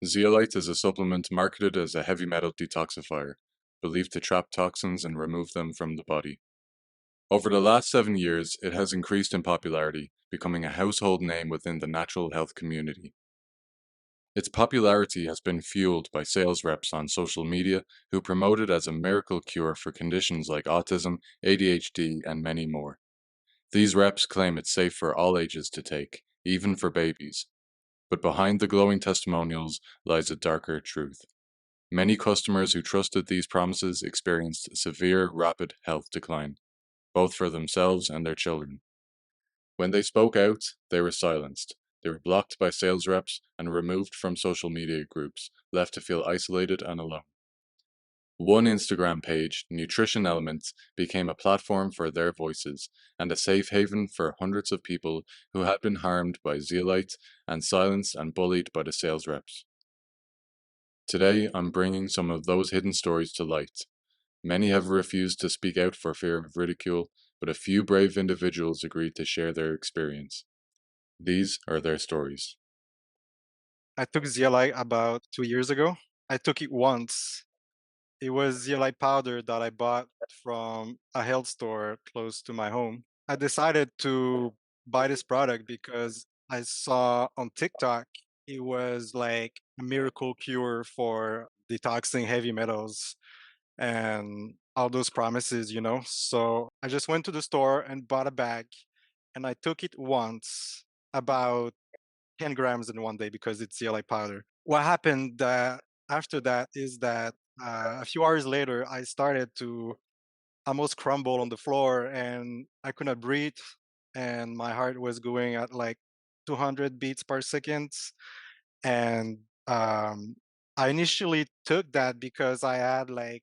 Zeolite is a supplement marketed as a heavy metal detoxifier, believed to trap toxins and remove them from the body. Over the last 7 years, it has increased in popularity, becoming a household name within the natural health community. Its popularity has been fueled by sales reps on social media who promote it as a miracle cure for conditions like autism, ADHD, and many more. These reps claim it's safe for all ages to take, even for babies. But behind the glowing testimonials lies a darker truth. Many customers who trusted these promises experienced severe, rapid health decline, both for themselves and their children. When they spoke out, they were silenced. They were blocked by sales reps and removed from social media groups, left to feel isolated and alone. One Instagram page, Nutrition Elements, became a platform for their voices and a safe haven for hundreds of people who had been harmed by zeolites and silenced and bullied by the sales reps. Today, I'm bringing some of those hidden stories to light. Many have refused to speak out for fear of ridicule, but a few brave individuals agreed to share their experience. These are their stories. I took zeolite about 2 years ago. I took it once. It was zeolite powder that I bought from a health store close to my home. I decided to buy this product because I saw on TikTok it was like a miracle cure for detoxing heavy metals and all those promises. So I just went to the store and bought a bag and I took it once, about 10 grams in one day because it's zeolite powder. What happened after that is that a few hours later, I started to almost crumble on the floor and I could not breathe. And my heart was going at like 200 beats per second. And I initially took that because I had like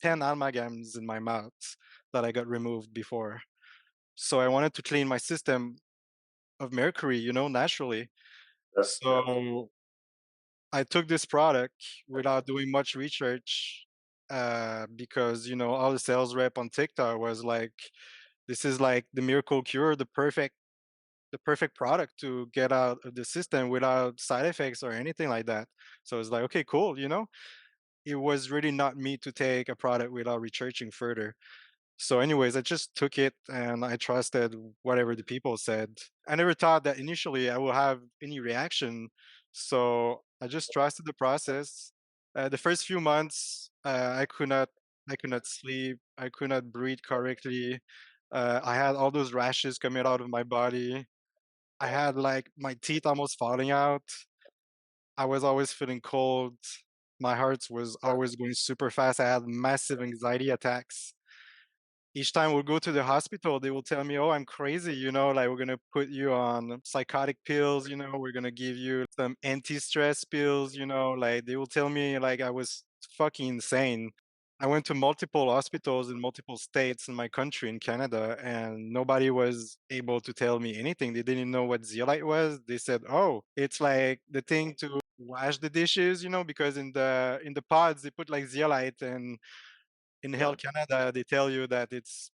10 amalgams in my mouth that I got removed before. So I wanted to clean my system of mercury, naturally. So I took this product without doing much research because all the sales rep on TikTok was like, "This is like the miracle cure, the perfect product to get out of the system without side effects or anything like that." So it's like, okay, cool. It was really not me to take a product without researching further. So, anyways, I just took it and I trusted whatever the people said. I never thought that initially I will have any reaction. So I just trusted the process. The first few months, I could not sleep. I could not breathe correctly. I had all those rashes coming out of my body. I had like my teeth almost falling out. I was always feeling cold. My heart was always going super fast. I had massive anxiety attacks. Each time we'll go to the hospital, they will tell me, "Oh, I'm crazy, like we're gonna put you on psychotic pills, we're gonna give you some anti-stress pills, like they will tell me like I was fucking insane." I went to multiple hospitals in multiple states in my country in Canada, and nobody was able to tell me anything. They didn't know what zeolite was. They said, "Oh, it's like the thing to wash the dishes, because in the pods they put like zeolite and in Health Canada, they tell you that it's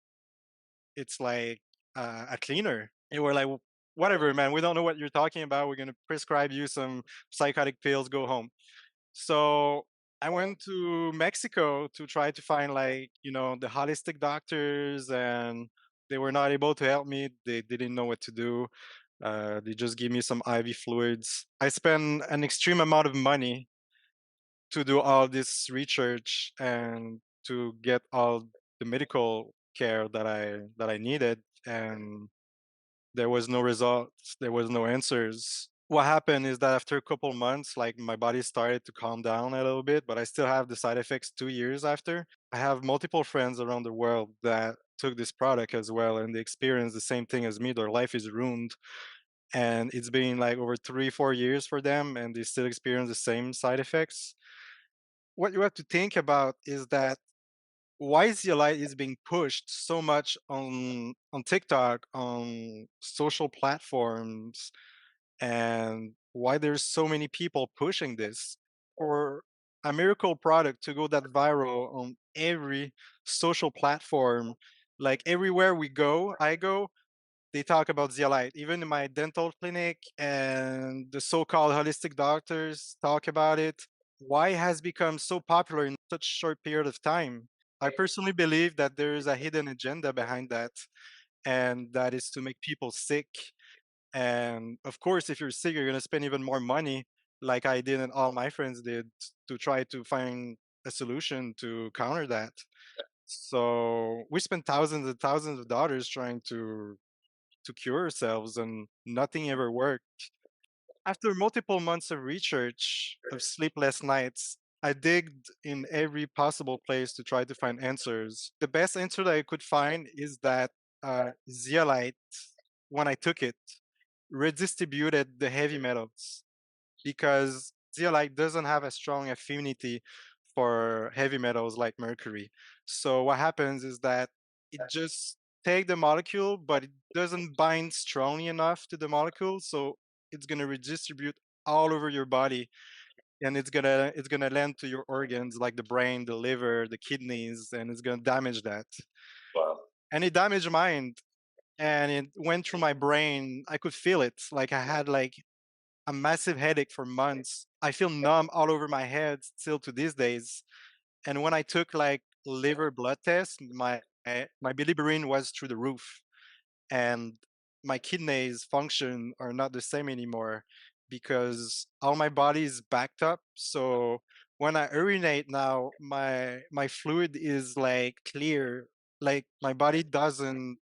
like a cleaner. And we're like, Whatever, man. We don't know what you're talking about. We're gonna prescribe you some psychotic pills. Go home." So I went to Mexico to try to find the holistic doctors, and they were not able to help me. They didn't know what to do. They just give me some IV fluids. I spent an extreme amount of money to do all this research and to get all the medical care that I needed, and there was no results, there was no answers. What happened is that after a couple months, like my body started to calm down a little bit, but I still have the side effects 2 years after. I have multiple friends around the world that took this product as well, and they experienced the same thing as me. Their life is ruined, and it's been like over 3 4 years for them, and they still experience the same side effects. What you have to think about is that why Zeolite is being pushed so much on TikTok, on social platforms, and why there's so many people pushing this. For a miracle product to go that viral on every social platform, like everywhere we go, I go, they talk about zeolite. Even in my dental clinic and the so-called holistic doctors talk about it. Why it has become so popular in such short period of time? I personally believe that there is a hidden agenda behind that, and that is to make people sick. And of course, if you're sick, you're gonna spend even more money, like I did and all my friends did, to try to find a solution to counter that. So we spent thousands and thousands of dollars trying to cure ourselves, and nothing ever worked. After multiple months of research, of sleepless nights, I digged in every possible place to try to find answers. The best answer that I could find is that zeolite, when I took it, redistributed the heavy metals, because zeolite doesn't have a strong affinity for heavy metals like mercury. So what happens is that it just take the molecule, but it doesn't bind strongly enough to the molecule, so it's gonna redistribute all over your body, and it's gonna land to your organs like the brain, the liver, the kidneys, and it's gonna damage that. Wow. And it damaged mine, and it went through my brain. I could feel it. Like I had like a massive headache for months. I feel numb all over my head still to these days. And when I took like liver blood tests, my bilirubin was through the roof, and my kidneys function are not the same anymore because all my body is backed up. So when I urinate now, my fluid is like clear, like my body doesn't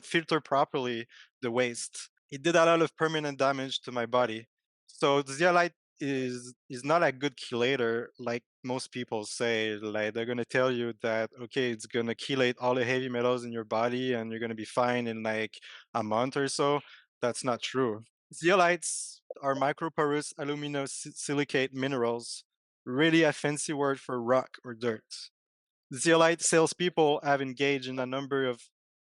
filter properly the waste. It did a lot of permanent damage to my body. So the zeolite is not a good chelator like most people say. Like they're gonna tell you that okay, it's gonna chelate all the heavy metals in your body and you're gonna be fine in like a month or so. That's not true. Zeolites are microporous aluminosilicate minerals, really a fancy word for rock or dirt. Zeolite salespeople have engaged in a number of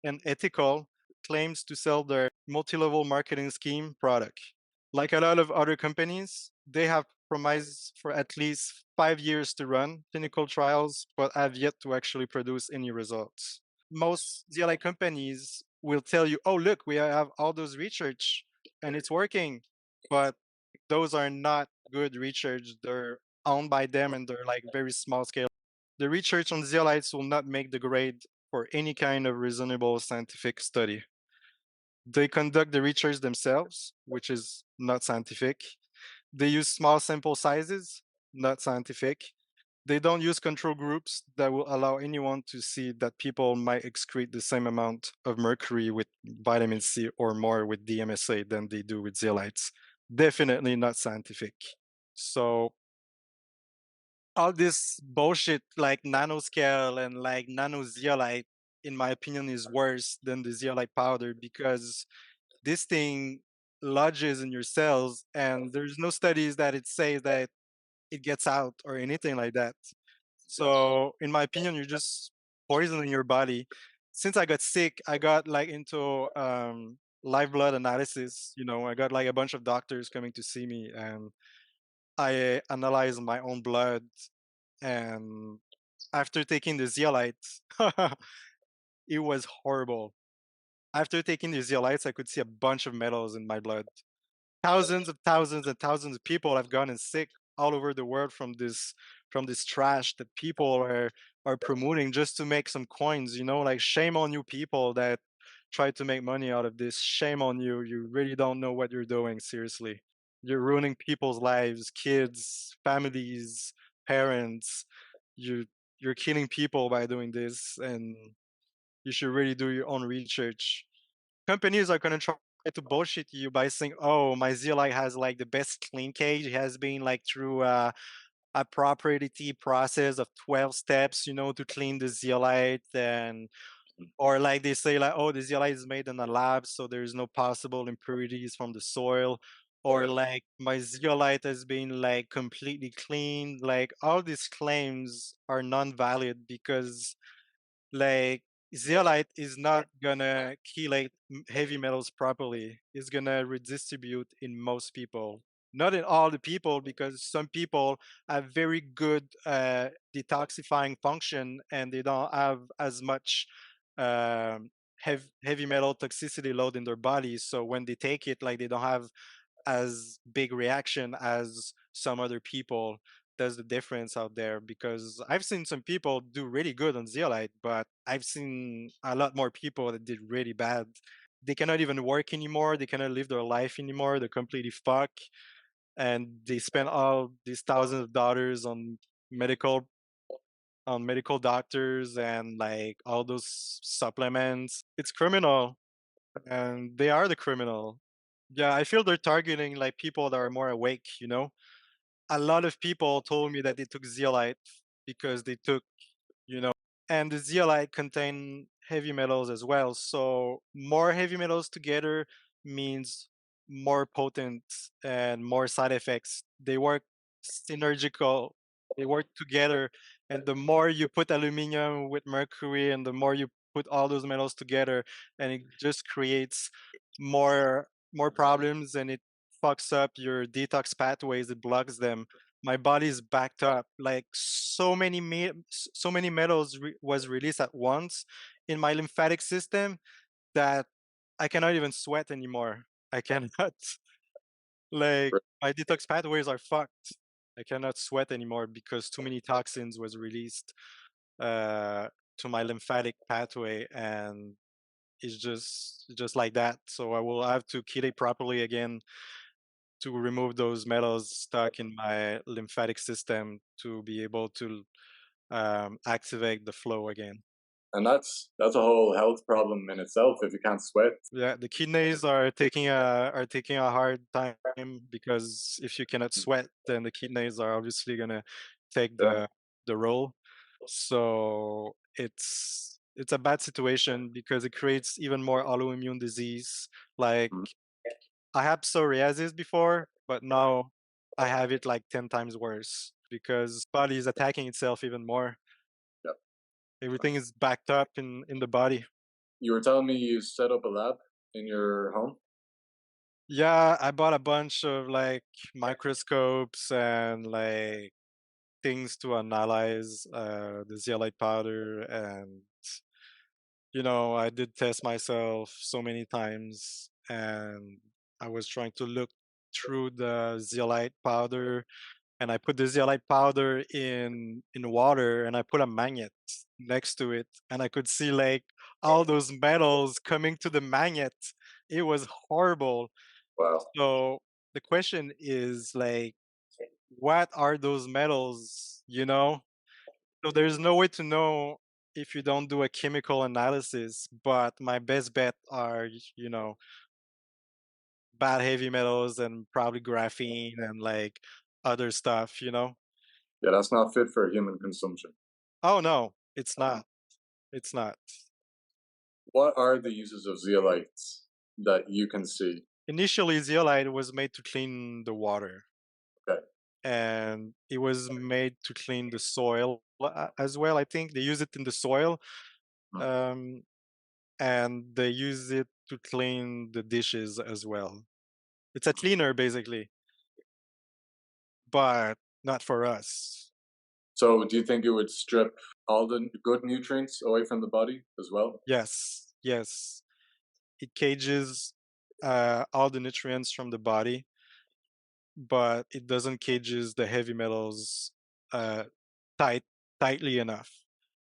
unethical claims to sell their multi-level marketing scheme product. Like a lot of other companies, they have promised for at least 5 years to run clinical trials, but have yet to actually produce any results. Most zeolite companies will tell you, "Oh, look, we have all those research and it's working," but those are not good research. They're owned by them and they're like very small scale. The research on zeolites will not make the grade for any kind of reasonable scientific study. They conduct the research themselves, which is not scientific. They use small sample sizes, not scientific. They don't use control groups that will allow anyone to see that people might excrete the same amount of mercury with vitamin C or more with DMSA than they do with zeolites. Definitely not scientific. So all this bullshit like nanoscale and like nano zeolite, in my opinion, is worse than the zeolite powder because this thing lodges in your cells and there's no studies that it says that it gets out or anything like that. So in my opinion, you're just poisoning your body. Since I got sick, I got like into live blood analysis. I got like a bunch of doctors coming to see me, and I analyzed my own blood. And after taking the zeolites, it was horrible. After taking the zeolites, I could see a bunch of metals in my blood. Thousands of thousands and thousands of people have gotten sick all over the world from this trash that people are promoting just to make some coins. Like shame on you people that try to make money out of this. Shame on you. You really don't know what you're doing. Seriously, you're ruining people's lives, kids, families, parents. You you're killing people by doing this, and you should really do your own research. Companies are gonna try to bullshit you by saying, "Oh, my zeolite has like the best clean cage. It has been like through a proprietary process of 12 steps, to clean the zeolite." And or like they say like, "Oh, the zeolite is made in a lab, so there's no possible impurities from the soil." Or like my zeolite has been like completely clean. Like all these claims are non-valid because like zeolite is not gonna chelate heavy metals properly. It's gonna redistribute in most people, not in all the people, because some people have very good detoxifying function and they don't have as much heavy metal toxicity load in their bodies. So when they take it, like they don't have as big reaction as some other people. There's the difference out there because I've seen some people do really good on zeolite, but I've seen a lot more people that did really bad. They cannot even work anymore. They cannot live their life anymore. They're completely fucked, and they spend all these thousands of dollars medical on medical doctors and like all those supplements. It's criminal, and they are the criminal. Yeah, I feel they're targeting like people that are more awake, you know? A lot of people told me that they took zeolite because they took, you know, and the zeolite contain heavy metals as well. So more heavy metals together means more potent and more side effects. They work synergical. They work together, and the more you put aluminum with mercury, and the more you put all those metals together, and it just creates more problems, and it fucks up your detox pathways. It blocks them. My body's backed up. Like so many metals was released at once in my lymphatic system that I cannot even sweat anymore. I cannot like my detox pathways are fucked. I cannot sweat anymore because too many toxins was released uh, to my lymphatic pathway, and it's just like that. So I will have to chelate properly again to remove those metals stuck in my lymphatic system to be able to activate the flow again. And that's a whole health problem in itself if you can't sweat. Yeah, the kidneys are taking a hard time because if you cannot sweat, then the kidneys are obviously gonna take Yeah. the role. So it's a bad situation because it creates even more autoimmune disease. Like Mhm. I had psoriasis before, but now I have it like 10 times worse because body is attacking itself even more. Yeah. Everything is backed up in the body. You were telling me you set up a lab in your home? Yeah, I bought a bunch of like microscopes and like things to analyze the zeolite powder, and I did test myself so many times, and I was trying to look through the zeolite powder, and I put the zeolite powder in water, and I put a magnet next to it, and I could see like all those metals coming to the magnet. It was horrible. Wow. So the question is like, what are those metals? So there's no way to know if you don't do a chemical analysis, but my best bet are, bad heavy metals and probably graphene and like other stuff. Yeah, that's not fit for human consumption. Oh no, it's not. It's not. What are the uses of zeolites that you can see? Initially, zeolite was made to clean the water, Okay. and it was made to clean the soil as well. I think they use it in the soil, Mm. um, and they use it to clean the dishes as well. It's a cleaner, basically, but not for us. So, do you think it would strip all the good nutrients away from the body as well? Yes, yes. It cages all the nutrients from the body, but it doesn't cages the heavy metals uh, tight tightly enough.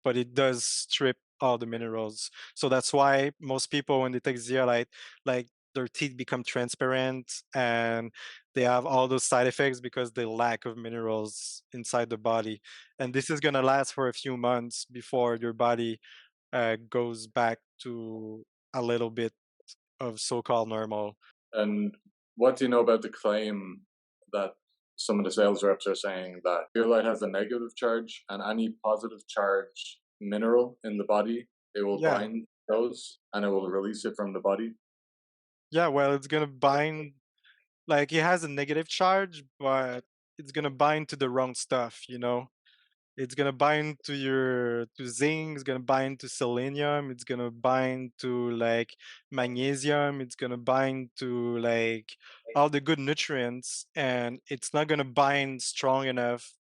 But it does strip all the minerals. So that's why most people, when they take zeolite, like their teeth become transparent and they have all those side effects because the lack of minerals inside the body. And this is gonna last for a few months before your body goes back to a little bit of so-called normal. And what do you know about the claim that some of the sales reps are saying that zeolite has a negative charge and any positive charge mineral in the body, it will Yeah, bind those and it will release it from the body? yeah. Well, it's gonna bind. Like it has a negative charge, but it's gonna bind to the wrong stuff. It's gonna bind to zinc, it's gonna bind to selenium, it's gonna bind to like magnesium, it's gonna bind to like all the good nutrients, and it's not gonna bind strong enough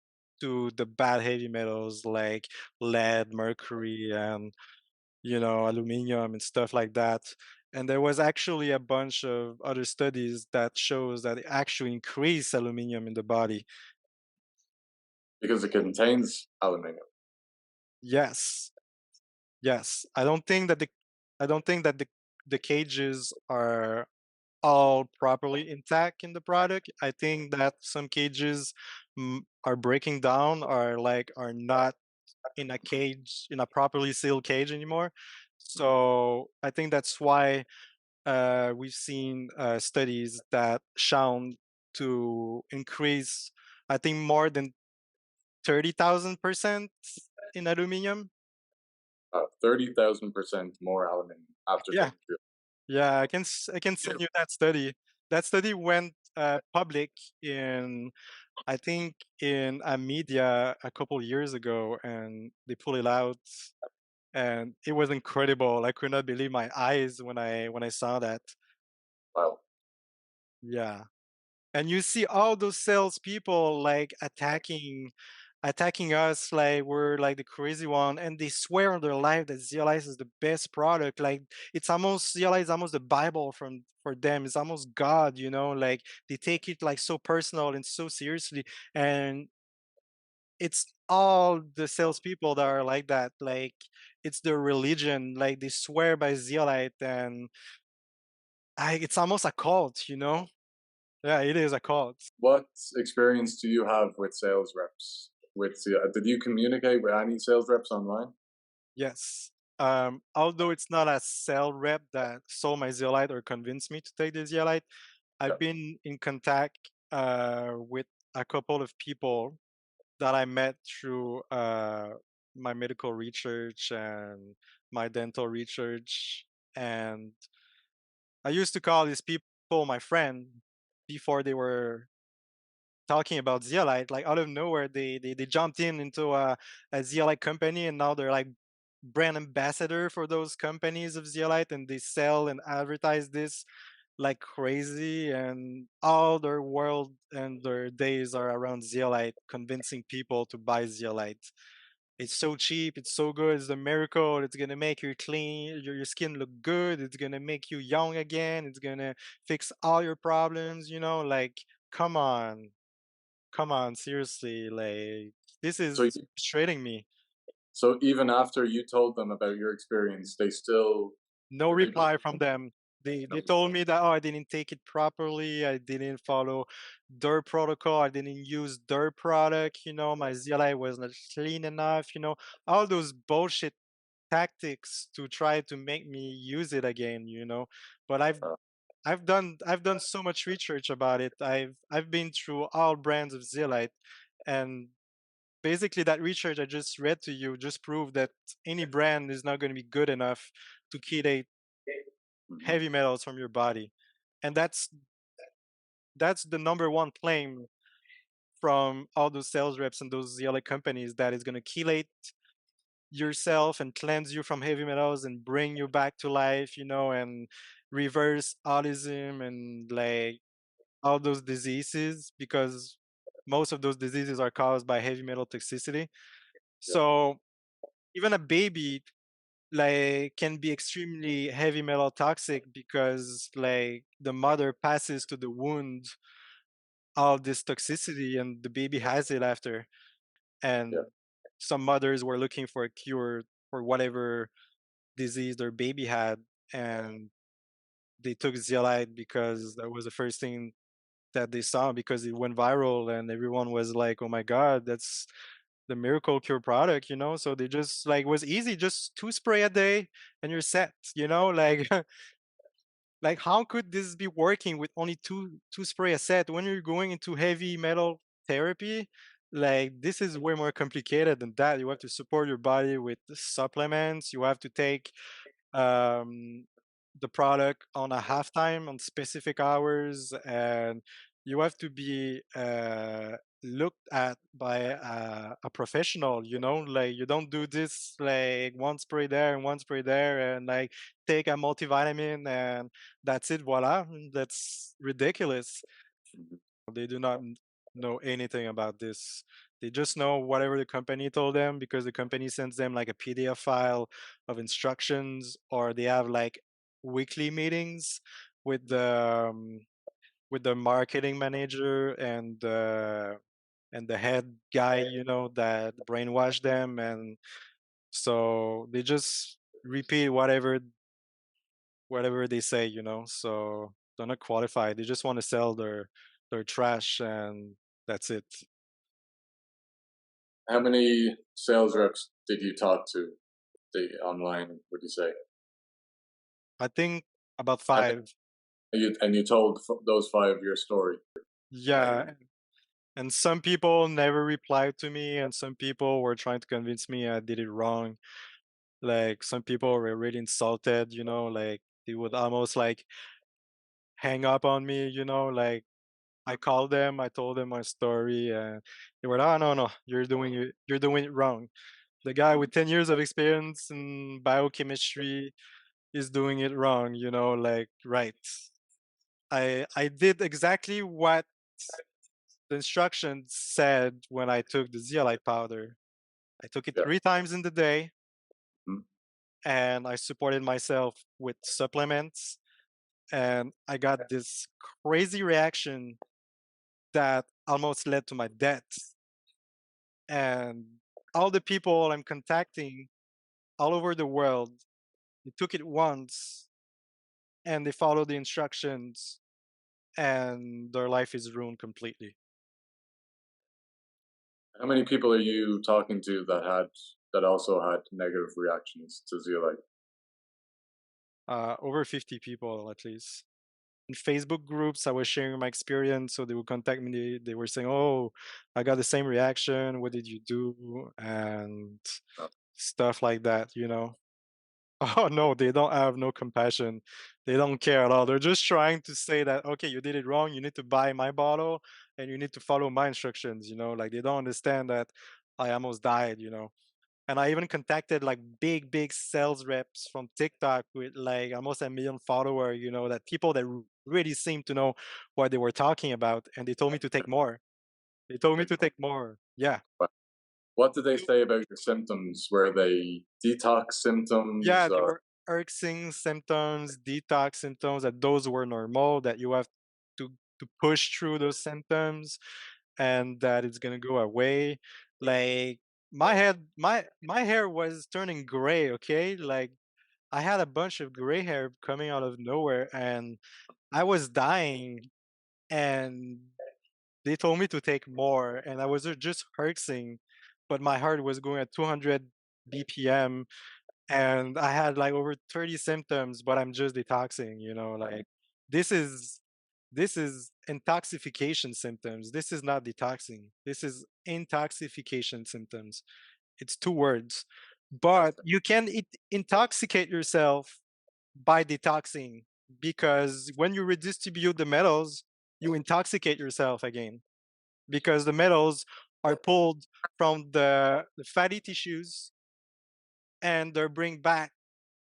to the bad heavy metals like lead, mercury, and aluminum and stuff like that. And there was actually a bunch of other studies that shows that it actually increase aluminum in the body. Because it contains aluminium. Yes, yes. I don't think that the cages are all properly intact in the product. I think that some cages are breaking down, or like are not in a cage, in a properly sealed cage anymore. Mhm. So I think that's why we've seen studies that shown to increase, I think, more than 30,000% in aluminium. 30,000% more aluminium after Yeah, taking fuel. yeah, I can send you that study. That study went public in, I think, in a media a couple years ago, and they pulled it out, and it was incredible. I could not believe my eyes when I saw that. Wow. Yeah. And you see all those salespeople like attacking us like we're like the crazy one, and they swear on their life that Zeolite is the best product. Like it's almost Zeolite is almost the Bible from for them. It's almost God, like they take it like so personal and so seriously. And it's all the salespeople that are like that. Like it's their religion. Like they swear by Zeolite, and it's almost a cult. Yeah, it is a cult. What experience do you have with sales reps? Did you communicate with any sales reps online? Yes. Although it's not a sales rep that sold my Zeolite or convinced me to take the Zeolite, Yeah. I've been in contact with a couple of people that I met through my medical research and my dental research. And I used to call these people my friend before they were talking about Zeolite. Like out of nowhere, they jumped into a Zeolite company, and now they're like brand ambassador for those companies of Zeolite, and they sell and advertise this like crazy, and all their world and their days are around Zeolite, convincing people to buy Zeolite. It's so cheap, it's so good, it's a miracle, it's gonna make you clean, your skin look good, it's gonna make you young again, it's gonna fix all your problems, like come on, come on, seriously, like this So, is frustrating me. so even after you told them about your experience, they still No did they put reply from them. They no. told me that, oh, I didn't take it properly, I didn't follow their protocol, I didn't use their product, my ZLI was not clean enough, all those bullshit tactics to try to make me use it again, But Uh, I've done so much research about it. I've been through all brands of Zeolite, and basically that research I just read to you just proved that any brand is not going to be good enough to chelate mhm. heavy metals from your body. And that's the number one claim from all those sales reps and those yellow companies, that is going to chelate yourself and cleanse you from heavy metals and bring you back to life, and reverse autism and like all those diseases, because most of those diseases are caused by heavy metal toxicity. Yeah, So even a baby like can be extremely heavy metal toxic, because like the mother passes to the wound all this toxicity, and the baby has it after. yeah. And some mothers were looking for a cure for whatever disease their baby had, and they took Zeolite because that was the first thing that they saw, because it went viral and everyone was like, oh my god, that's the miracle cure product, so they just like, was easy, just two spray a day and you're set, like like how could this be working with only two spray a set when you're going into heavy metal therapy? Like this is way more complicated than that. You have to support your body with supplements, you have to take um, the product on a half time on specific hours, and you have to be looked at by a professional, like you don't do this like one spray there and one spray there and like take a multivitamin and that's it, voila, that's ridiculous. Mhm. They do not know anything about this. They just know whatever the company told them because the company sends them like a PDF file of instructions, or they have like weekly meetings with the marketing manager and the head guy, that brainwash them, and so they just repeat whatever they say, so they're not qualified. They just want to sell their trash, and that's it. How many sales reps did you talk to online, would you say? I think about And 5. you told those five your story. Yeah, and some people never replied to me, and some people were trying to convince me I did it wrong. Like some people were really insulted, like they would almost like hang up on me, like I called them, I told them my story, and they were, "Oh, no, no, you're doing it wrong. The guy with 10 years of experience in biochemistry is doing it wrong, like, right. I did exactly what the instructions said when I took the zeolite powder. I took it Yeah. 3 times in the day, Mhm. and I supported myself with supplements, and I got this crazy reaction that almost led to my death. And all the people I'm contacting all over the world, they took it once and they followed the instructions, and their life is ruined completely. How many people are you talking to that also had negative reactions to zeolite? Over 50 people at least. In Facebook groups, I was sharing my experience, so they would contact me. They were saying, "Oh, I got the same reaction. What did you do?" And No. stuff like that. Oh no, they don't have no compassion. They don't care at all. They're just trying to say that, okay, you did it wrong. You need to buy my bottle and you need to follow my instructions. Like they don't understand that I almost died. And I even contacted like big, big sales reps from TikTok with like almost a million follower, that people that really seem to know what they were talking about. And they told me to take more. They told me to take more. Yeah. But what did they say about your symptoms? Were they detox symptoms Yeah, there or were irksing symptoms, detox symptoms, that those were normal, that you have to push through those symptoms and that it's gonna go away. Like my hair was turning gray, okay? Like I had a bunch of gray hair coming out of nowhere and I was dying, and they told me to take more and I was just irksing, but my heart was going at 200 BPM and I had like over 30 symptoms, but I'm just detoxing. Like this is this is intoxication symptoms. This is not detoxing. This is intoxication symptoms. It's 2 words. But you can intoxicate yourself by detoxing, because when you redistribute the metals, you intoxicate yourself again, because the metals are pulled from the fatty tissues and they're bring back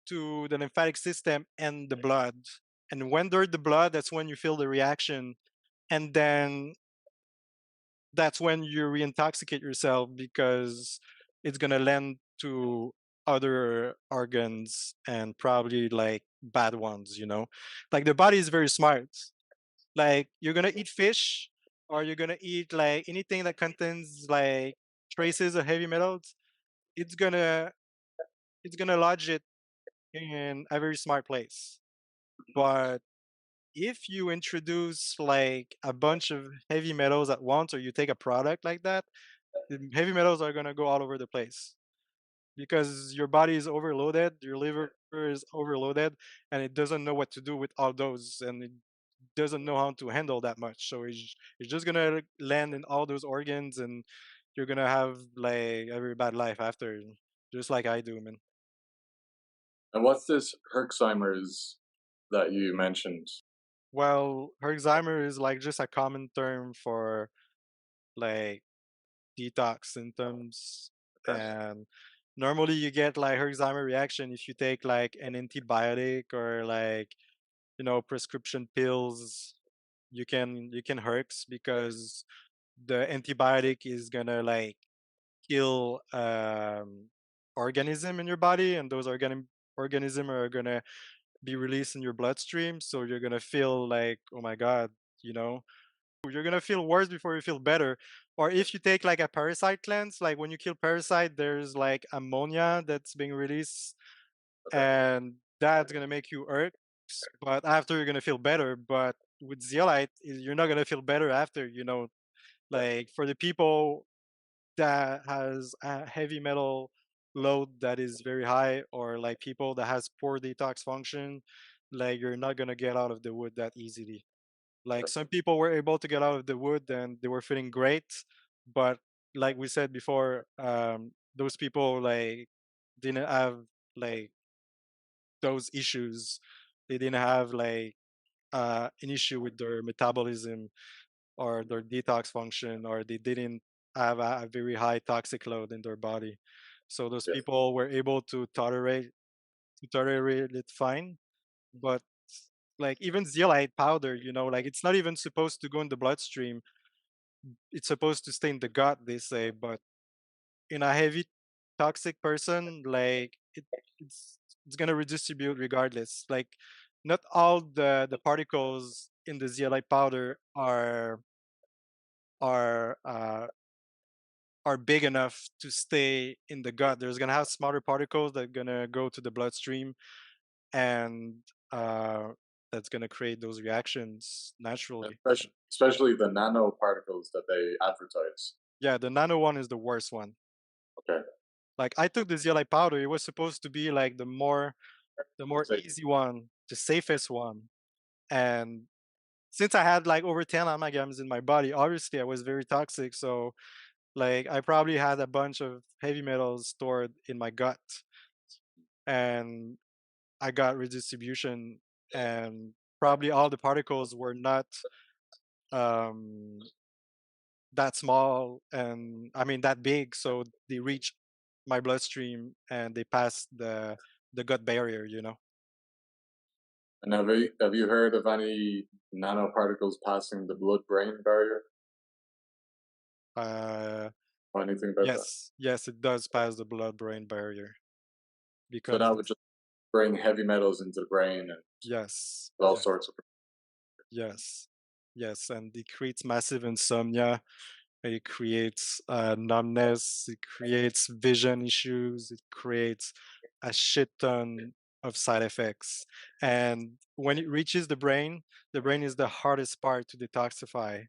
to the lymphatic system and the blood. And when they're the blood, that's when you feel the reaction. And then that's when you reintoxicate yourself, because it's going to lend to other organs and probably like bad ones. Like the body is very smart. Like you're going to eat fish, or you're going to eat like anything that contains like traces of heavy metals. It's going to lodge it in a very smart place. But if you introduce like a bunch of heavy metals at once, or you take a product like that, the heavy metals are going to go all over the place, because your body is overloaded, your liver is overloaded, and it doesn't know what to do with all those, and it doesn't know how to handle that much. So it's just going to land in all those organs, and you're going to have like a very bad life after, just like I do, man. and what's this Herxheimer's that you mentioned? Well, Alzheimer is like just a common term for like detox symptoms. Okay. And normally you get like Alzheimer reaction if you take like an antibiotic or like prescription pills. You can herx because the antibiotic is gonna like kill organism in your body, and those organism are gonna be released in your bloodstream. So you're gonna feel like, oh my god, you know, you're gonna feel worse before you feel better. Or if you take like a parasite cleanse, like when you kill parasite, there's like ammonia that's being released, Okay. and that's gonna make you hurt. But after you're gonna feel better. But with zeolite, you're not gonna feel better after. Yeah. Like for the people that has a heavy metal load that is very high, or like people that has poor detox function, like you're not gonna get out of the wood that easily. Like Okay. some people were able to get out of the wood and they were feeling great, but like we said before, those people like didn't have like those issues. They didn't have like an issue with their metabolism or their detox function, or they didn't have a very high toxic load in their body. So those Yeah. people were able to tolerate it fine. But like even zeolite powder, like it's not even supposed to go in the bloodstream. It's supposed to stay in the gut, they say. But in a heavy toxic person, like it's gonna redistribute regardless. Like not all the particles in the zeolite powder are are big enough to stay in the gut. There's gonna have smaller particles that are gonna go to the bloodstream, and uh, that's gonna create those reactions naturally. Especially the nanoparticles that they advertise. Yeah, the nano one is the worst one. Okay. Like I took the zeolite powder. It was supposed to be like the more So, easy one, the safest one. And since I had like over 10 amalgams in my body, obviously I was very toxic. So like I probably had a bunch of heavy metals stored in my gut, and I got redistribution, and probably all the particles were not um, that small, and I mean that big, so they reach my bloodstream and they pass the gut barrier. and have you heard of any nanoparticles passing the blood-brain barrier Uh, or anything about that? yes, yes, it does pass the blood-brain barrier So because that would just bring heavy metals into the brain and yes, all yes, sorts of. yes, yes, and it creates massive insomnia. It creates numbness. It creates vision issues. It creates a shit ton of side effects. And when it reaches the brain is the hardest part to detoxify.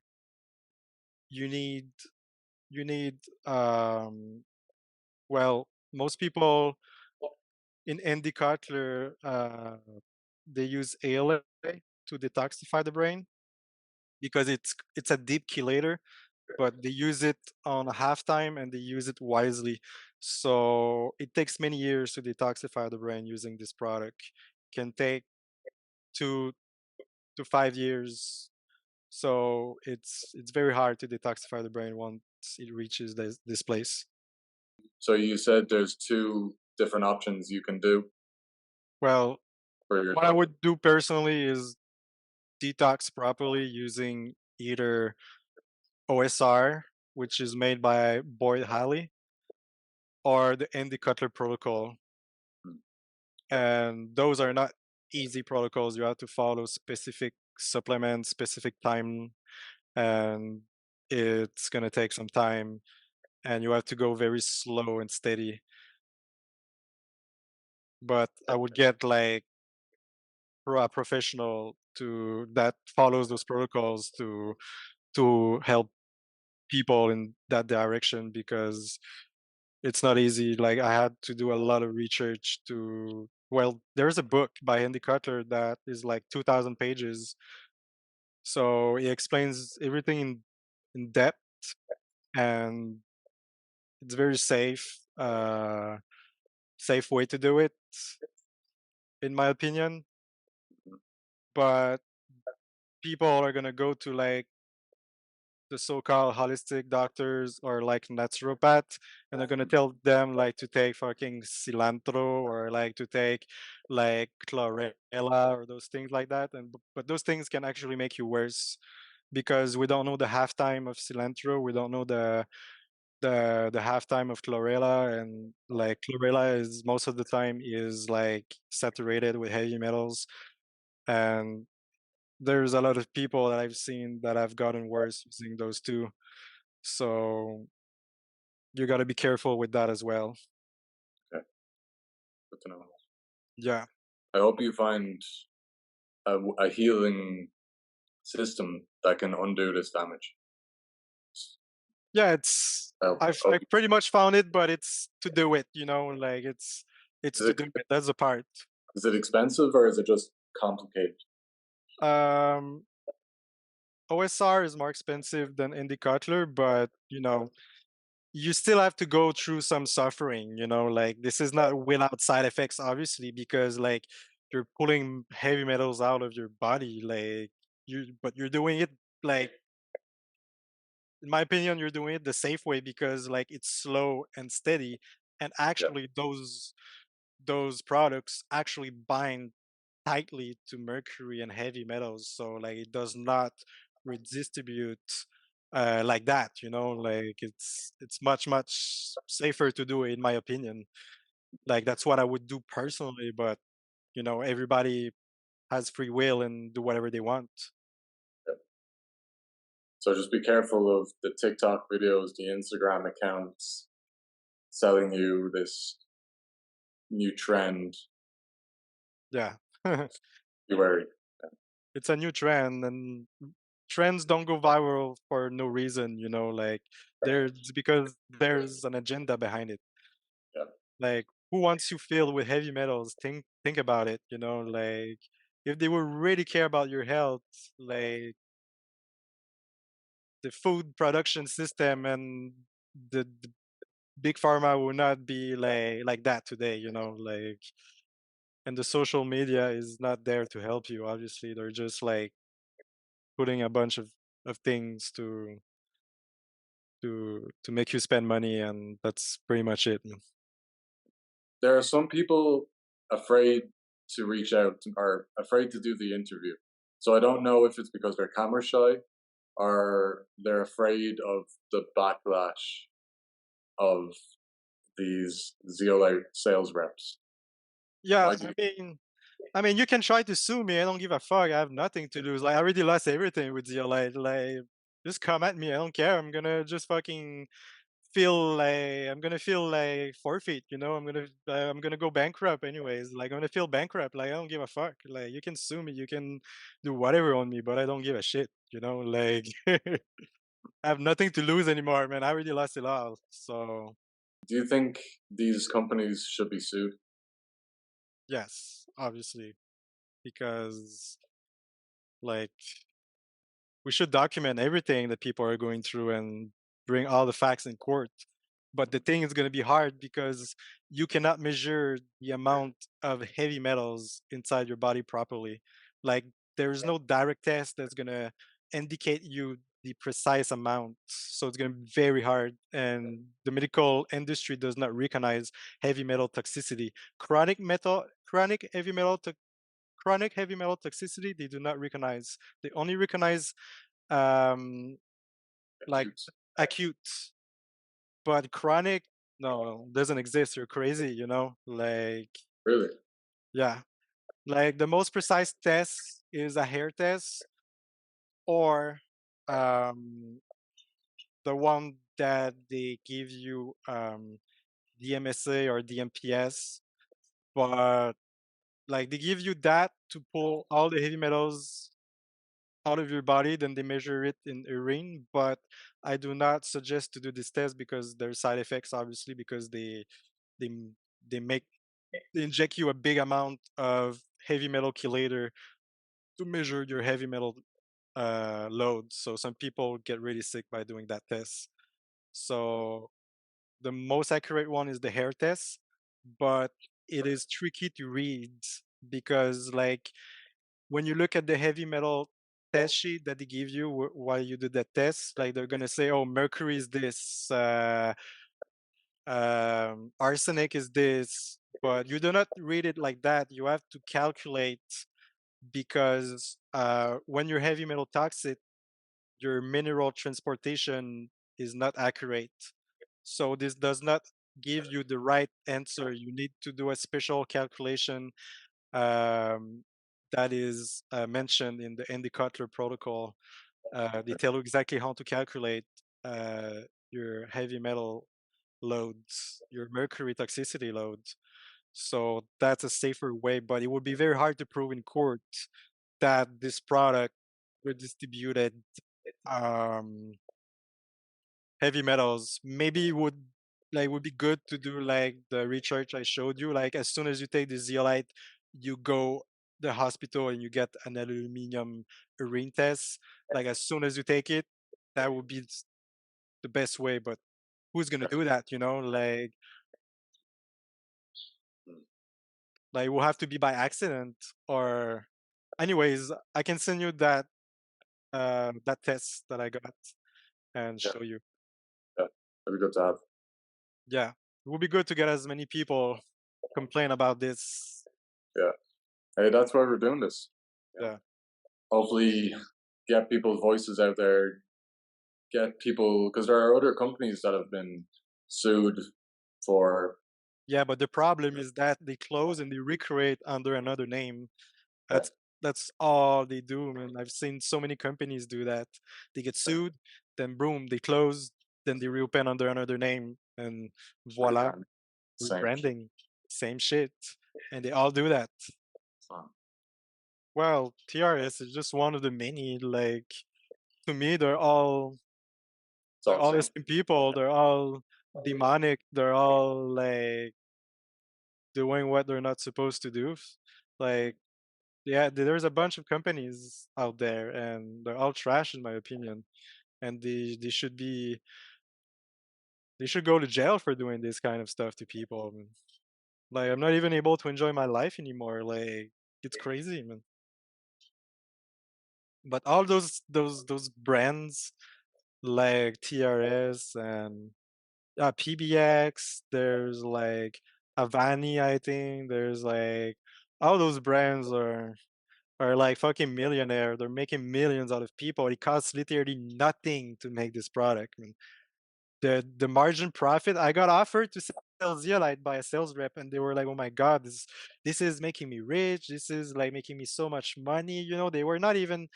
You need you need well, most people in Andy Cutler they use ALA to detoxify the brain because it's a deep chelator, but they use it on a halftime and they use it wisely. So it takes many years to detoxify the brain using this product. Can take 2 to 5 years. So it's very hard to detoxify the brain once it reaches this place. So you said there's two different options you can do Well, for your what I toxic. would do personally is detox properly using either OSR, which is made by Boyd Haley, or the Andy Cutler protocol. And those are not easy protocols. You have to follow specific supplements, specific time, and it's going to take some time, and you have to go very slow and steady. But I would get like a professional to that follows those protocols to help people in that direction, because it's not easy. Like I had to do a lot of research to, well, there's a book by Andy Cutler that is like 2,000 pages. So he explains everything in depth, and it's very safe way to do it, in my opinion. But people are gonna go to like the so-called holistic doctors or like naturopath, and they're gonna tell them like to take fucking cilantro or like to take like chlorella or those things like that, and but those things can actually make you worse. because we don't know the halftime of cilantro, we don't know the halftime of chlorella, and like chlorella is most of the time is like saturated with heavy metals, and there's a lot of people that I've seen that have gotten worse using those two. So you got to be careful with that as well. Okay, good to know. Yeah. I hope you find a healing system that can undo this damage. Yeah, it's I hope, I've pretty much found it, but it's to do it, like it's is to it do it. That's the part. is it expensive or is it just complicated? Um OSR is more expensive than Indie Cutler, but you still have to go through some suffering, like this is not without side effects, obviously, because like you're pulling heavy metals out of your body, like but you're doing it like, in my opinion, you're doing it the safe way because like it's slow and steady, and Yeah, actually those products actually bind tightly to mercury and heavy metals, so like it does not redistribute like that, like it's much safer to do it, in my opinion. Like that's what I would do personally, but everybody has free will and do whatever they want. yeah. So just be careful of the TikTok videos, the Instagram accounts selling you this new trend. Yeah. Be wary. It's a new trend, and trends don't go viral for no reason, like there's because there's an agenda behind it. Yeah. Like, who wants to fill with heavy metals? Think about it, like if they would really care about your health, like the food production system and the big pharma will not be like that today, like, and the social media is not there to help you. Obviously, they're just like putting a bunch of things to make you spend money, and that's pretty much it. There are some people afraid to reach out or afraid to do the interview. So I don't know if it's because they're camera shy or they're afraid of the backlash of these Zeolite sales reps. Yeah, Why do you, I mean, you can try to sue me. I don't give a fuck. I have nothing to lose. Like, I already lost everything with Zeolite. Like, just come at me. I don't care. I'm gonna just fucking feel like forfeit. I'm gonna go bankrupt anyways. Like, I'm gonna feel bankrupt. Like, I don't give a fuck. Like, you can sue me. You can do whatever on me, but I don't give a shit. Like, I have nothing to lose anymore, man. I already lost it all. So do you think these companies should be sued? yes, obviously, because like we should document everything that people are going through and bring all the facts in court. But the thing is going to be hard because you cannot measure the amount of heavy metals inside your body properly. Like, there's no direct test that's going to indicate you the precise amount. So it's going to be very hard. And the medical industry does not recognize heavy metal toxicity. Chronic heavy metal toxicity, they do not recognize. They only recognize um like Acute. acute, but chronic, no, doesn't exist. You're crazy, like, Really? yeah, like the most precise test is a hair test, or um the one that they give you, DMSA or DMPS, but like they give you that to pull all the heavy metals out of your body, then they measure it in urine. But I do not suggest to do this test because there's side effects, obviously, because they m- they inject you a big amount of heavy metal chelator to measure your heavy metal load. So some people get really sick by doing that test. So the most accurate one is the hair test, but it is tricky to read because like when you look at the heavy metal test sheet that they give you while you do that test, like they're gonna say, "Oh, mercury is this, arsenic is this," but you do not read it like that. You have to calculate because when you're heavy metal toxic, your mineral transportation is not accurate. So this does not give you the right answer. You need to do a special calculation um, that is mentioned in the Andy Cutler protocol. They tell you exactly how to calculate uh, your heavy metal loads, your mercury toxicity loads. So that's a safer way, but it would be very hard to prove in court that this product were distributed um, heavy metals. Maybe it would be good to do like the research I showed you. Like as soon as you take the zeolite, you go the hospital and you get an aluminum urine test. Like as soon as you take it, that would be the best way. But who's gonna do that? Mm. Like it will have to be by accident or anyways, I can send you that test that I got and Yeah, show you. yeah. That'd be good to have. Yeah. It would be good to get as many people complain about this. Yeah. Hey, that's why we're doing this. Yeah. Yeah. Hopefully, get people's voices out there. Get people because there are other companies that have been sued for. Yeah, but the problem is that they close and they recreate under another name. Yeah, That's all they do, man. I've seen so many companies do that. They get sued, then boom, they close, then they reopen under another name, and voila, rebrand. Same. rebranding, same shit. And they all do that. So, Well, TRS is just one of the many. Like to me, they're all the all the same. same people. They're all demonic. They're all like doing what they're not supposed to do. Like yeah, there's a bunch of companies out there, and they're all trash in my opinion. And they should go to jail for doing this kind of stuff to people. Man. Like I'm not even able to enjoy my life anymore. Like it's crazy, man. But all those brands like TRS and PBX, there's like Avani, I think. There's like all those brands are like fucking millionaire. They're making millions out of people. It costs literally nothing to make this product. I mean, the margin profit, I got offered to sell Zeolite by a sales rep, and they were like, "Oh my god, this is making me rich. This is like making me so much money." They were not even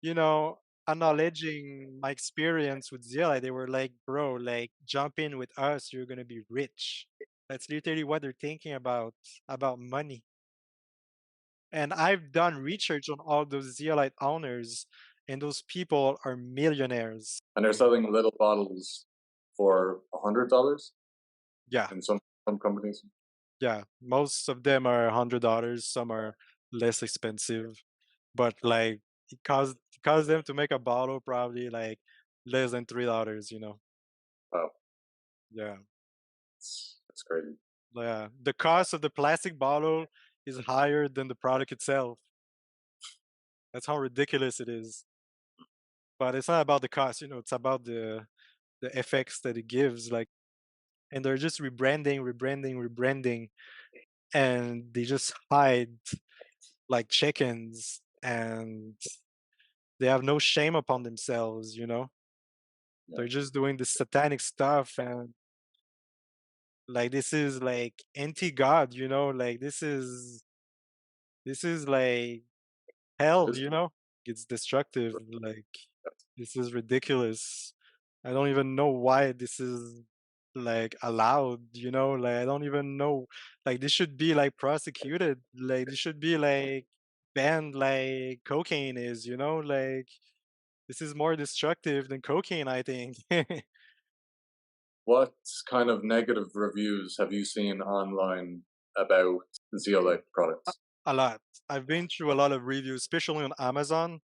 you know acknowledging my experience with Zeolite. They were like, "Bro, like jump in with us. You're gonna be rich." That's literally what they're thinking about money. And I've done research on all those zeolite owners, and those people are millionaires. And they're selling little bottles for $100 Yeah, in some companies. yeah. Most of them are $100. Some are less expensive, but like it costs them to make a bottle probably like less than $3. Wow, Yeah, it's crazy. yeah. The cost of the plastic bottle is higher than the product itself. That's how ridiculous it is. But it's not about the cost. It's about the effects that it gives. Like and they're just rebranding, and they just hide like chickens, and they have no shame upon themselves. Yeah, They're just doing this satanic stuff, and like this is like anti-god. Like this is like it hell. is. It's destructive. Like this is ridiculous. I don't even know why this is like allowed. Like I don't even know. Like this should be like prosecuted. Like this should be like banned like cocaine is. Like this is more destructive than cocaine, I think. What kind of negative reviews have you seen online about Zeolite A products? a lot. I've been through a lot of reviews, especially on Amazon.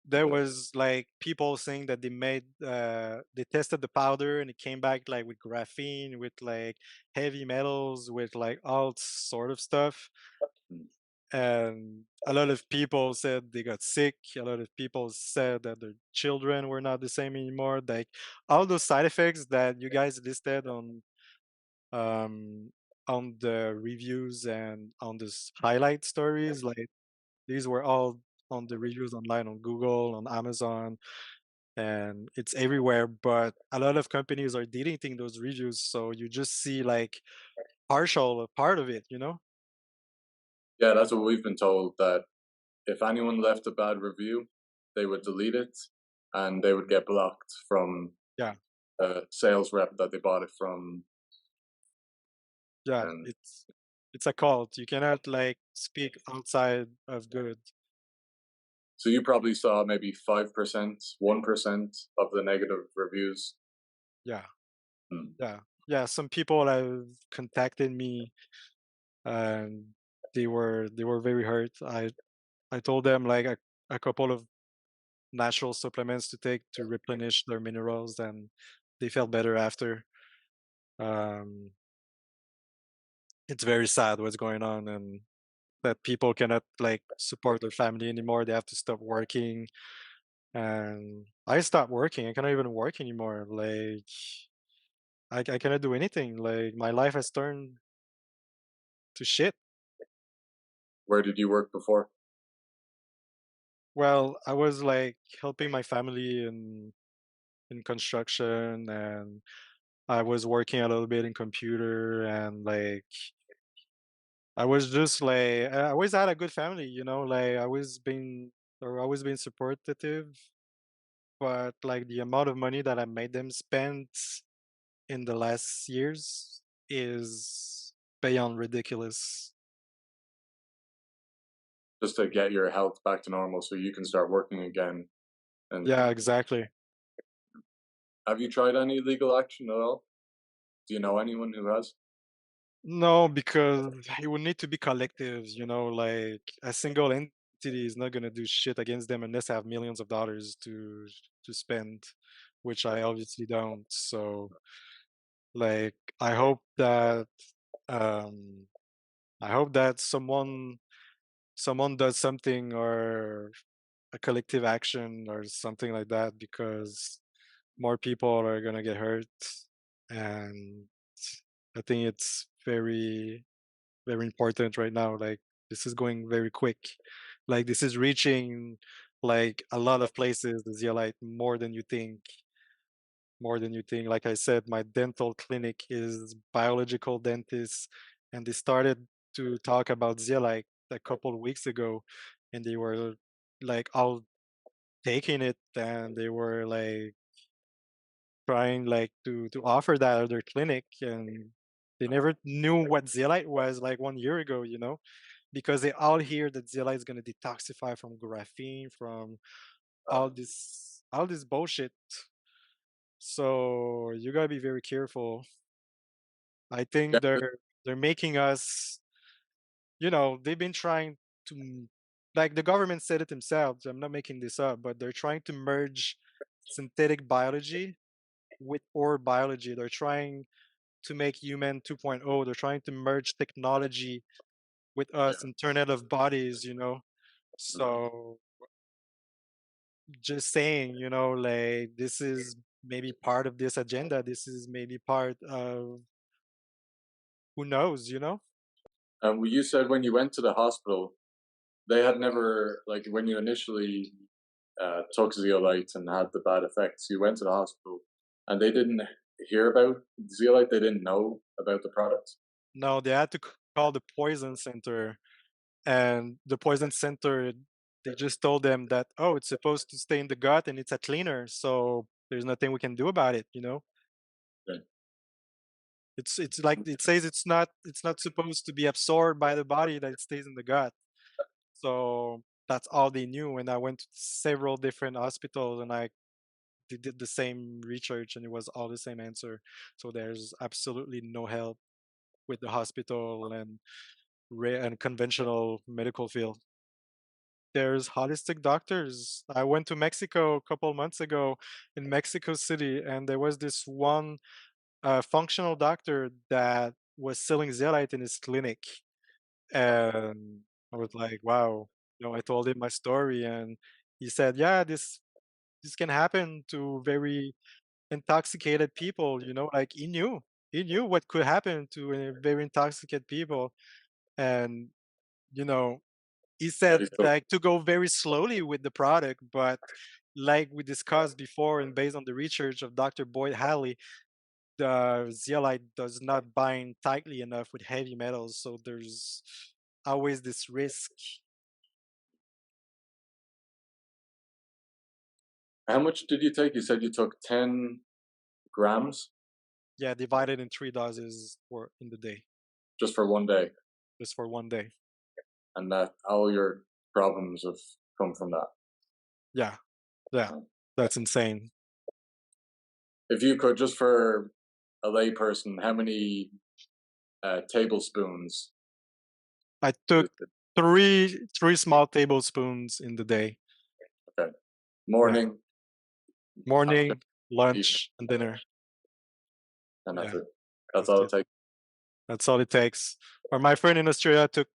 There was like people saying that they tested the powder and it came back like with graphene, with like heavy metals, with like all sort of stuff. Mm. And a lot of people said they got sick. A lot of people said that their children were not the same anymore. Like all those side effects that you guys listed um on the reviews and on this highlight stories, like these were all on the reviews online on Google, on Amazon, and it's everywhere. But a lot of companies are deleting those reviews, so you just see like partial a part of it, you know? Yeah, that's what we've been told, that if anyone left a bad review, they would delete it and they would get blocked from Yeah, a sales rep that they bought it from. yeah, And it's a cult. You cannot like speak outside of good. so you probably saw maybe 5%, 1% of the negative reviews. Yeah, Hmm. yeah, yeah. Some people have contacted me and they were very hurt. I told them like a couple of natural supplements to take to replenish their minerals, and they felt better after. Um, it's very sad what's going on, and that people cannot like support their family anymore. They have to stop working, and I stopped working. I cannot even work anymore. Like I cannot do anything. Like my life has turned to shit. Where did you work before? Well, I was like helping my family in construction, and I was working a little bit in computer, and like I was just like I always had a good family, you know, like I always been supportive, but like the amount of money that I made them spend in the last years is beyond ridiculous. Just to get your health back to normal so you can start working again. And Yeah, exactly. have you tried any legal action at all? Do you know anyone who has? No, because it would need to be collectives, you know, like a single entity is not gonna do shit against them unless I have millions of dollars to spend, which I obviously don't. So like um I hope that someone does something, or a collective action or something like that, because more people are gonna get hurt, and I think it's very very important right now. Like this is going very quick. Like this is reaching like a lot of places, the zeolite, more than you think. Like I said, my dental clinic is biological dentists, and they started to talk about zeolite a couple of weeks ago, and they were like all taking it, and they were like trying like to offer that at their clinic, and they never knew what zeolite was like 1 year ago, you know, because they all hear that zeolite is going to detoxify from graphene, from all this bullshit. So you gotta be very careful. I Yeah, think they're making us, you know, they've been trying to like the government said it themselves. I'm not making this up, but they're trying to merge synthetic biology with our biology. They're trying to make human 2.0. They're trying to merge technology with us, yeah. Internet of Bodies, you know. Mm. So just saying, you know, like this is maybe part of this agenda. This is maybe part of who knows, you know? And you said when you went to the hospital, they had never, like when you initially took zeolite and had the bad effects, you went to the hospital and they didn't hear about zeolite, they didn't know about the product. No, they had to call the poison center, and the poison center, they just told them that, oh, it's supposed to stay in the gut and it's a cleaner, so there's nothing we can do about it, you know? Okay. It's like it says it's not supposed to be absorbed by the body, that it stays in the gut. So that's all they knew. And I went to several different hospitals, and they did the same research, and it was all the same answer. So there's absolutely no help with the hospital and and conventional medical field. There's holistic doctors. I went to Mexico a couple months ago in Mexico City, and there was this one functional doctor that was selling zeolite in his clinic. And I was like, wow. You know, I told him my story, and he said, yeah, this can happen to very intoxicated people, you know, like he knew what could happen to very intoxicated people. And, you know, He But said he's still, like to go very slowly with the product, but like we discussed before, and based on the research of Dr. Boyd Halley, the zeolite does not bind tightly enough with heavy metals, so there's always this risk. how much did you take? You said you took 10 grams Yeah, divided in 3 doses for in the day, just for one day, just for one day. and that all your problems have come from that. Yeah, yeah, Um, that's insane. If you could, just for a layperson, how many tablespoons I is took it? three small tablespoons in the day. Okay. Yeah, Morning, afternoon, morning, evening, lunch, and dinner. and that's Yeah, it. That's that's all it it. takes. That's all it takes. Or my friend in Australia took,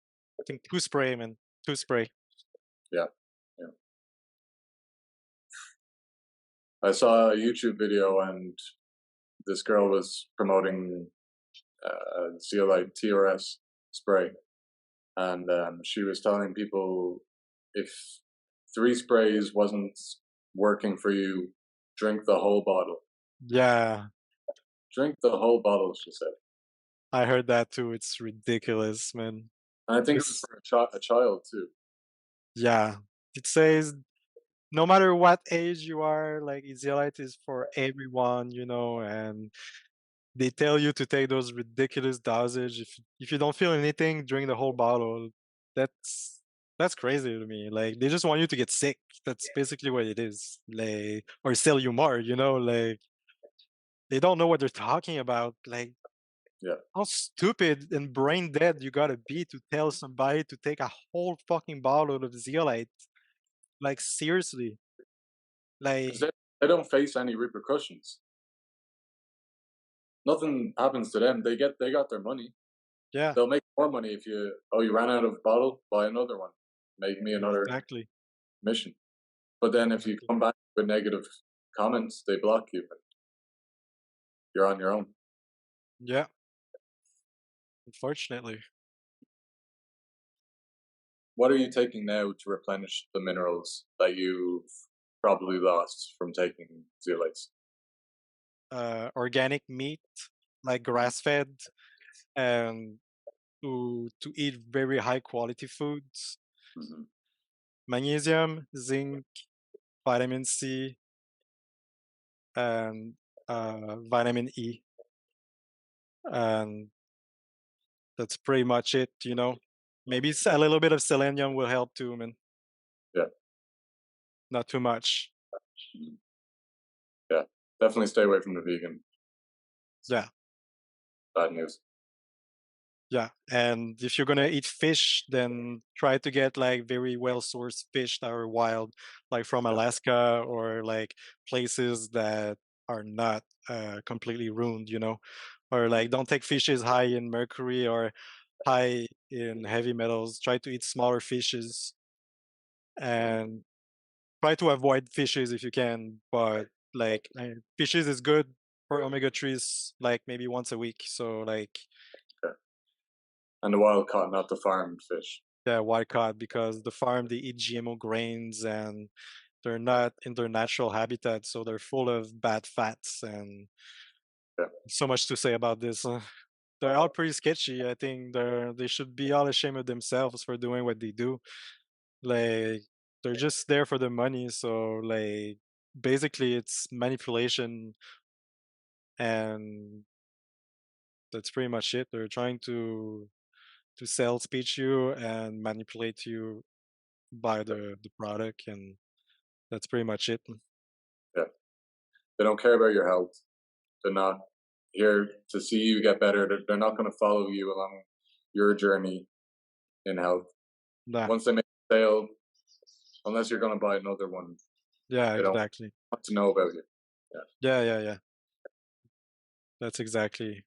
I think, two spray, man, two spray. Yeah. Yeah. I saw a YouTube video and this girl was promoting Zeolite TRS spray, and she was telling people if 3 sprays wasn't working for you, drink the whole bottle. Yeah, Drink the whole bottle, she said. I heard that too. It's ridiculous, man. And I think it was This, for a child too. yeah, it says no matter what age you are, like Zeolite is for everyone, and they tell you to take those ridiculous dosage. If you don't feel anything, drink the whole bottle. That's that's crazy to me. Like they just want you to get sick. That's basically what it is. Like or sell you more. Like they don't know what they're talking about. Like Yeah. how stupid and brain dead you gotta be to tell somebody to take a whole fucking bottle of zeolite. Like seriously. Because Like they don't face any repercussions. Nothing happens to them. They got their money. yeah, They'll make more money if you ran out of bottle, buy another one. Make me another exactly. mission. But then if you Exactly. come back with negative comments, they block you. You're on your own. Yeah, unfortunately. What are you taking now to replenish the minerals that you've probably lost from taking zeolites? Organic meat, like grass fed, and to eat very high quality foods, Hmm. magnesium, zinc, vitamin C, and vitamin E, and that's pretty much it. Maybe a little bit of selenium will help too, man. Yeah. Not too much. Mhm. Yeah. Definitely stay away from the vegan. Yeah, Bad news. yeah. And if you're gonna eat fish, then try to get like very well sourced fish that are wild, like from Yeah. Alaska or like places that are not completely ruined. Or like don't take fishes high in mercury or high in heavy metals. Try to eat smaller fishes and try to avoid fishes if you can. But like fishes is good for omega threes, like maybe once a week. So like Okay. And the wild caught, not the farmed fish. yeah, wild caught because the farm they eat GMO grains and they're not in their natural habitat, so they're full of bad fats and Yeah. so much to say about this. They're all pretty sketchy. I think they should be all ashamed of themselves for doing what they do. Like they're just there for the money. So like basically it's manipulation and that's pretty much it. They're trying to sell speech you and manipulate you by the product and that's pretty much it. Yeah. They don't care about your health. They're not here to see you get better. They're not going to follow you along your journey in health. Nah. Once they make a sale, unless you're going to buy another one, Yeah, they don't exactly. want to know about you. Yeah. Yeah, yeah, yeah. That's exactly